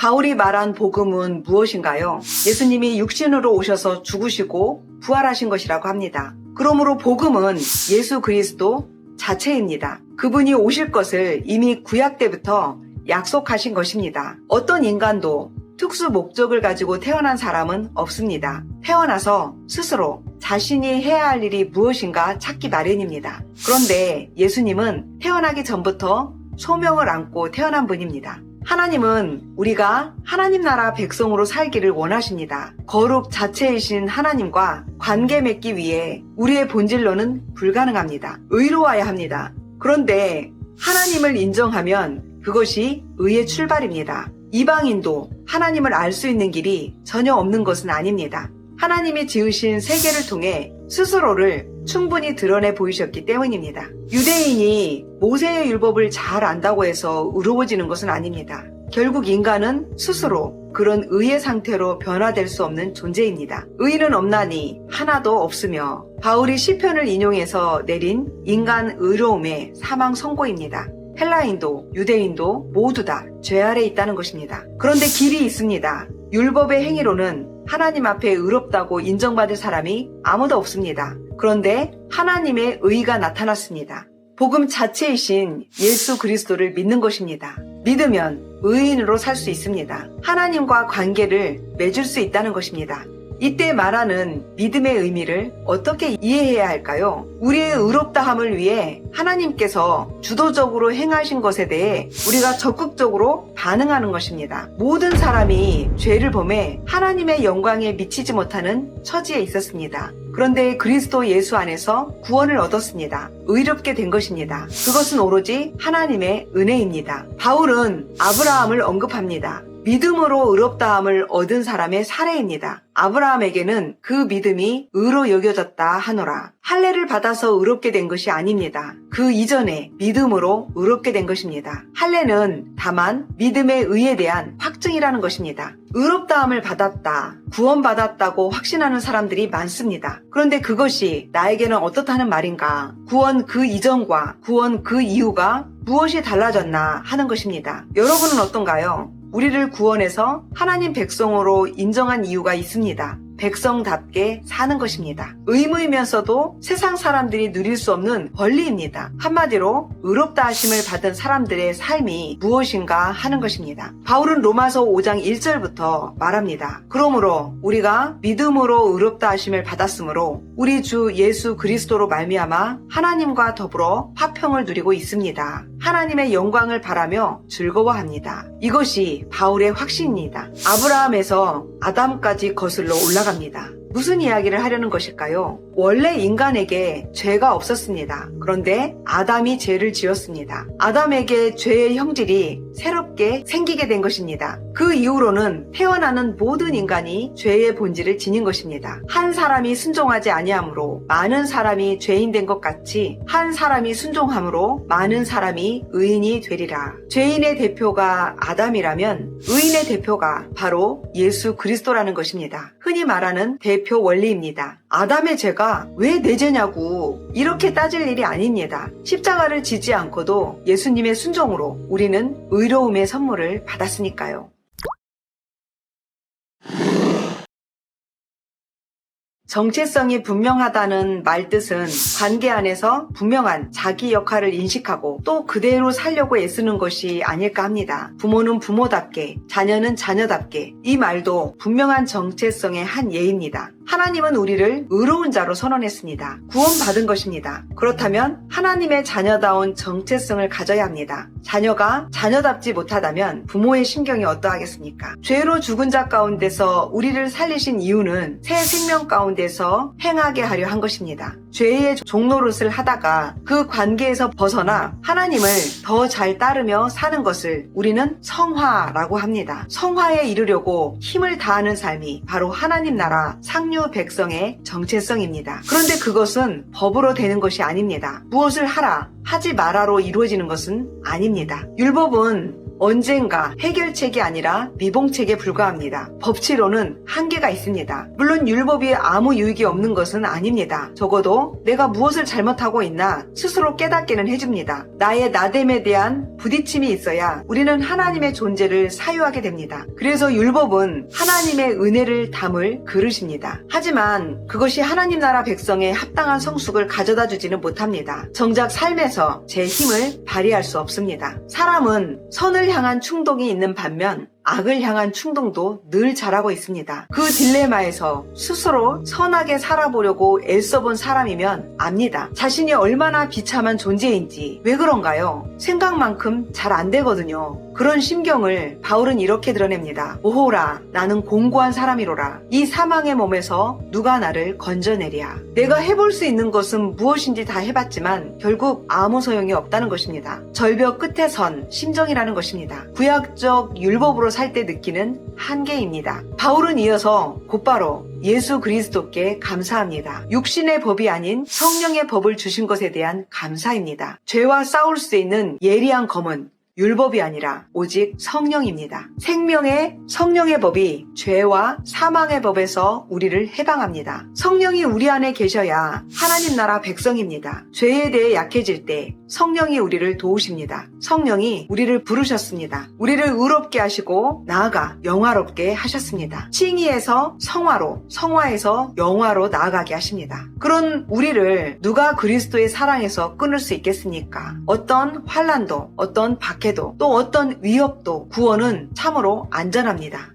바울이 말한 복음은 무엇인가요? 예수님이 육신으로 오셔서 죽으시고 부활하신 것이라고 합니다. 그러므로 복음은 예수 그리스도 자체입니다. 그분이 오실 것을 이미 구약 때부터 약속하신 것입니다. 어떤 인간도 특수 목적을 가지고 태어난 사람은 없습니다. 태어나서 스스로 자신이 해야 할 일이 무엇인가 찾기 마련입니다. 그런데 예수님은 태어나기 전부터 소명을 안고 태어난 분입니다. 하나님은 우리가 하나님 나라 백성으로 살기를 원하십니다. 거룩 자체이신 하나님과 관계 맺기 위해 우리의 본질로는 불가능합니다. 의로워야 합니다. 그런데 하나님을 인정하면 그것이 의의 출발입니다. 이방인도 하나님을 알 수 있는 길이 전혀 없는 것은 아닙니다. 하나님이 지으신 세계를 통해 스스로를 충분히 드러내 보이셨기 때문입니다. 유대인이 모세의 율법을 잘 안다고 해서 의로워지는 것은 아닙니다. 결국 인간은 스스로 그런 의의 상태로 변화될 수 없는 존재입니다. 의는 없나니 하나도 없으며 바울이 시편을 인용해서 내린 인간 의로움의 사망 선고입니다. 헬라인도 유대인도 모두 다 죄 아래 있다는 것입니다. 그런데 길이 있습니다. 율법의 행위로는 하나님 앞에 의롭다고 인정받을 사람이 아무도 없습니다. 그런데 하나님의 의가 나타났습니다. 복음 자체이신 예수 그리스도를 믿는 것입니다. 믿으면 의인으로 살 수 있습니다. 하나님과 관계를 맺을 수 있다는 것입니다. 이때 말하는 믿음의 의미를 어떻게 이해해야 할까요? 우리의 의롭다함을 위해 하나님께서 주도적으로 행하신 것에 대해 우리가 적극적으로 반응하는 것입니다. 모든 사람이 죄를 범해 하나님의 영광에 미치지 못하는 처지에 있었습니다. 그런데 그리스도 예수 안에서 구원을 얻었습니다. 의롭게 된 것입니다. 그것은 오로지 하나님의 은혜입니다. 바울은 아브라함을 언급합니다. 믿음으로 의롭다함을 얻은 사람의 사례입니다. 아브라함에게는 그 믿음이 의로 여겨졌다 하노라. 할례를 받아서 의롭게 된 것이 아닙니다. 그 이전에 믿음으로 의롭게 된 것입니다. 할례는 다만 믿음의 의에 대한 확증이라는 것입니다. 의롭다함을 받았다, 구원받았다고 확신하는 사람들이 많습니다. 그런데 그것이 나에게는 어떻다는 말인가? 구원 그 이전과 구원 그 이후가 무엇이 달라졌나 하는 것입니다. 여러분은 어떤가요? 우리를 구원해서 하나님 백성으로 인정한 이유가 있습니다. 백성답게 사는 것입니다. 의무이면서도 세상 사람들이 누릴 수 없는 권리입니다. 한마디로 의롭다 하심을 받은 사람들의 삶이 무엇인가 하는 것입니다. 바울은 로마서 5장 1절부터 말합니다. 그러므로 우리가 믿음으로 의롭다 하심을 받았으므로 우리 주 예수 그리스도로 말미암아 하나님과 더불어 화평을 누리고 있습니다. 하나님의 영광을 바라며 즐거워합니다. 이것이 바울의 확신입니다. 아브라함에서 아담까지 거슬러 올라갑니다. 무슨 이야기를 하려는 것일까요? 원래 인간에게 죄가 없었습니다. 그런데 아담이 죄를 지었습니다. 아담에게 죄의 형질이 새롭게 생기게 된 것입니다. 그 이후로는 태어나는 모든 인간이 죄의 본질을 지닌 것입니다. 한 사람이 순종하지 아니하므로 많은 사람이 죄인 된 것 같이 한 사람이 순종함으로 많은 사람이 의인이 되리라. 죄인의 대표가 아담이라면 의인의 대표가 바로 예수 그리스도라는 것입니다. 흔히 말하는 대표 원리입니다. 아담의 죄가 왜 내 죄냐고 이렇게 따질 일이 아닙니다. 십자가를 지지 않고도 예수님의 순종으로 우리는 의로움의 선물을 받았으니까요. 정체성이 분명하다는 말뜻은 관계 안에서 분명한 자기 역할을 인식하고 또 그대로 살려고 애쓰는 것이 아닐까 합니다. 부모는 부모답게, 자녀는 자녀답게, 이 말도 분명한 정체성의 한 예입니다. 하나님은 우리를 의로운 자로 선언했습니다. 구원받은 것입니다. 그렇다면 하나님의 자녀다운 정체성을 가져야 합니다. 자녀가 자녀답지 못하다면 부모의 심경이 어떠하겠습니까? 죄로 죽은 자 가운데서 우리를 살리신 이유는 새 생명 가운데서 행하게 하려 한 것입니다. 죄의 종노릇을 하다가 그 관계에서 벗어나 하나님을 더 잘 따르며 사는 것을 우리는 성화라고 합니다. 성화에 이르려고 힘을 다하는 삶이 바로 하나님 나라 상류 백성의 정체성입니다. 그런데 그것은 법으로 되는 것이 아닙니다. 무엇을 하라, 하지 마라로 이루어지는 것은 아닙니다. 율법은 언젠가 해결책이 아니라 미봉책에 불과합니다. 법치로는 한계가 있습니다. 물론 율법이 아무 유익이 없는 것은 아닙니다. 적어도 내가 무엇을 잘못하고 있나 스스로 깨닫게는 해줍니다. 나의 나됨에 대한 부딪힘이 있어야 우리는 하나님의 존재를 사유하게 됩니다. 그래서 율법은 하나님의 은혜를 담을 그릇입니다. 하지만 그것이 하나님 나라 백성의 합당한 성숙을 가져다 주지는 못합니다. 정작 삶에서 제 힘을 발휘할 수 없습니다. 사람은 선을 향한 충동이 있는 반면 악을 향한 충동도 늘 자라고 있습니다. 그 딜레마에서 스스로 선하게 살아보려고 애써본 사람이면 압니다. 자신이 얼마나 비참한 존재인지. 왜 그런가요? 생각만큼 잘 안 되거든요. 그런 심경을 바울은 이렇게 드러냅니다. 오호라, 나는 공고한 사람이로라. 이 사망의 몸에서 누가 나를 건져내랴. 내가 해볼 수 있는 것은 무엇인지 다 해봤지만 결국 아무 소용이 없다는 것입니다. 절벽 끝에 선 심정이라는 것입니다. 구약적 율법으로 살 때 느끼는 한계입니다. 바울은 이어서 곧바로 예수 그리스도께 감사합니다. 육신의 법이 아닌 성령의 법을 주신 것에 대한 감사입니다. 죄와 싸울 수 있는 예리한 검은 율법이 아니라 오직 성령입니다. 생명의 성령의 법이 죄와 사망의 법에서 우리를 해방합니다. 성령이 우리 안에 계셔야 하나님 나라 백성입니다. 죄에 대해 약해질 때 성령이 우리를 도우십니다. 성령이 우리를 부르셨습니다. 우리를 의롭게 하시고 나아가 영화롭게 하셨습니다. 칭의에서 성화로, 성화에서 영화로 나아가게 하십니다. 그런 우리를 누가 그리스도의 사랑에서 끊을 수 있겠습니까? 어떤 환난도, 어떤 박해도, 또 어떤 위협도 구원은 참으로 안전합니다.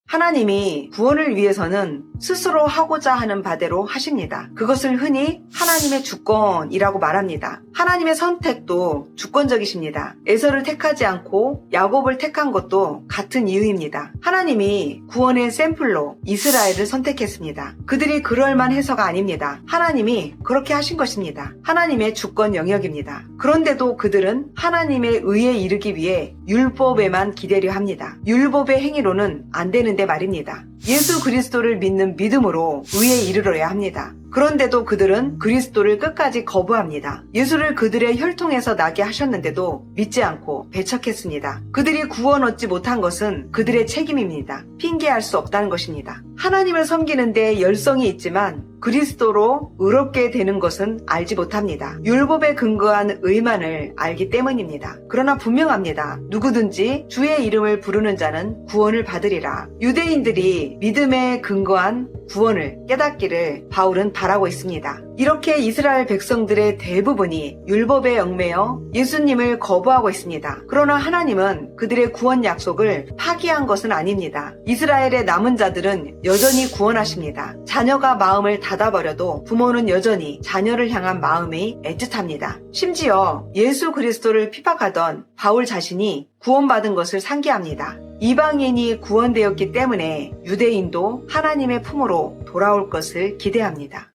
하나님이 구원을 위해서는 스스로 하고자 하는 바대로 하십니다. 그것을 흔히 하나님의 주권이라고 말합니다. 하나님의 선택도 주권적이십니다. 에서를 택하지 않고 야곱을 택한 것도 같은 이유입니다. 하나님이 구원의 샘플로 이스라엘을 선택했습니다. 그들이 그럴만해서가 아닙니다. 하나님이 그렇게 하신 것입니다. 하나님의 주권 영역입니다. 그런데도 그들은 하나님의 의에 이르기 위해 율법에만 기대려 합니다. 율법의 행위로는 안 되는데 말입니다. 예수 그리스도를 믿는 믿음으로 의에 이르러야 합니다. 그런데도 그들은 그리스도를 끝까지 거부합니다. 예수를 그들의 혈통에서 나게 하셨는데도 믿지 않고 배척했습니다. 그들이 구원 얻지 못한 것은 그들의 책임입니다. 핑계할 수 없다는 것입니다. 하나님을 섬기는데 열성이 있지만 그리스도로 의롭게 되는 것은 알지 못합니다. 율법에 근거한 의만을 알기 때문입니다. 그러나 분명합니다. 누구든지 주의 이름을 부르는 자는 구원을 받으리라. 유대인들이 믿음에 근거한 구원을 깨닫기를 바울은 바라고 있습니다. 이렇게 이스라엘 백성들의 대부분이 율법에 얽매여 예수님을 거부하고 있습니다. 그러나 하나님은 그들의 구원 약속을 파기한 것은 아닙니다. 이스라엘의 남은 자들은 여전히 구원하십니다. 자녀가 마음을 닫아버려도 부모는 여전히 자녀를 향한 마음이 애틋합니다. 심지어 예수 그리스도를 핍박하던 바울 자신이 구원받은 것을 상기합니다. 이방인이 구원되었기 때문에 유대인도 하나님의 품으로 돌아올 것을 기대합니다.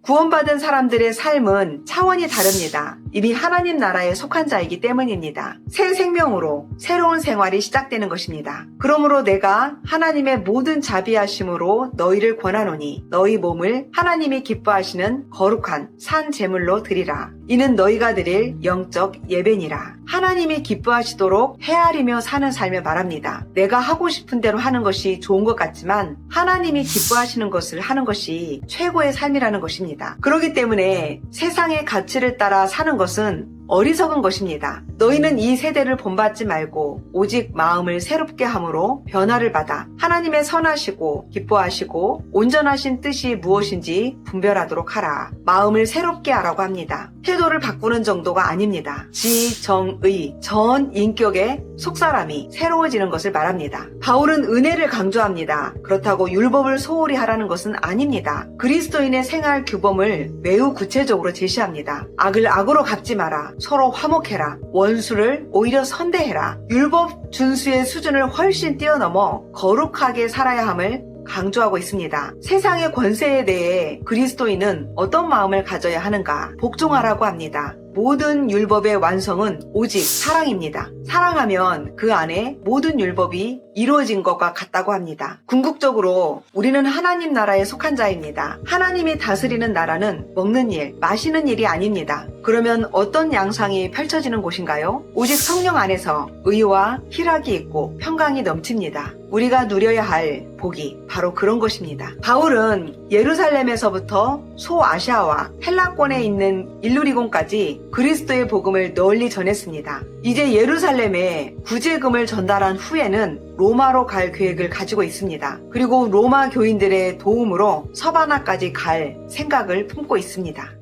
구원받은 사람들의 삶은 차원이 다릅니다. 이미 하나님 나라에 속한 자이기 때문입니다. 새 생명으로 새로운 생활이 시작되는 것입니다. 그러므로 내가 하나님의 모든 자비하심으로 너희를 권하노니 너희 몸을 하나님이 기뻐하시는 거룩한 산 제물로 드리라. 이는 너희가 드릴 영적 예배니라. 하나님이 기뻐하시도록 헤아리며 사는 삶을 말합니다. 내가 하고 싶은 대로 하는 것이 좋은 것 같지만 하나님이 기뻐하시는 것을 하는 것이 최고의 삶이라는 것입니다. 그렇기 때문에 세상의 가치를 따라 사는 것은 어리석은 것입니다. 너희는 이 세대를 본받지 말고 오직 마음을 새롭게 함으로 변화를 받아 하나님의 선하시고 기뻐하시고 온전하신 뜻이 무엇인지 분별하도록 하라. 마음을 새롭게 하라고 합니다. 태도를 바꾸는 정도가 아닙니다. 지, 정, 의, 전 인격의 속사람이 새로워지는 것을 말합니다. 바울은 은혜를 강조합니다. 그렇다고 율법을 소홀히 하라는 것은 아닙니다. 그리스도인의 생활 규범을 매우 구체적으로 제시합니다. 악을 악으로 갚지 마라. 서로 화목해라. 원수를 오히려 선대해라. 율법 준수의 수준을 훨씬 뛰어넘어 거룩하게 살아야 함을 강조하고 있습니다. 세상의 권세에 대해 그리스도인은 어떤 마음을 가져야 하는가? 복종하라고 합니다. 모든 율법의 완성은 오직 사랑입니다. 사랑하면 그 안에 모든 율법이 이루어진 것과 같다고 합니다. 궁극적으로 우리는 하나님 나라에 속한 자입니다. 하나님이 다스리는 나라는 먹는 일, 마시는 일이 아닙니다. 그러면 어떤 양상이 펼쳐지는 곳인가요? 오직 성령 안에서 의와 희락이 있고 평강이 넘칩니다. 우리가 누려야 할 복이 바로 그런 것입니다. 바울은 예루살렘에서부터 소아시아와 헬라권에 있는 일루리곤까지 그리스도의 복음을 널리 전했습니다. 이제 예루살렘에 구제금을 전달한 후에는 로마로 갈 계획을 가지고 있습니다. 그리고 로마 교인들의 도움으로 서바나까지 갈 생각을 품고 있습니다.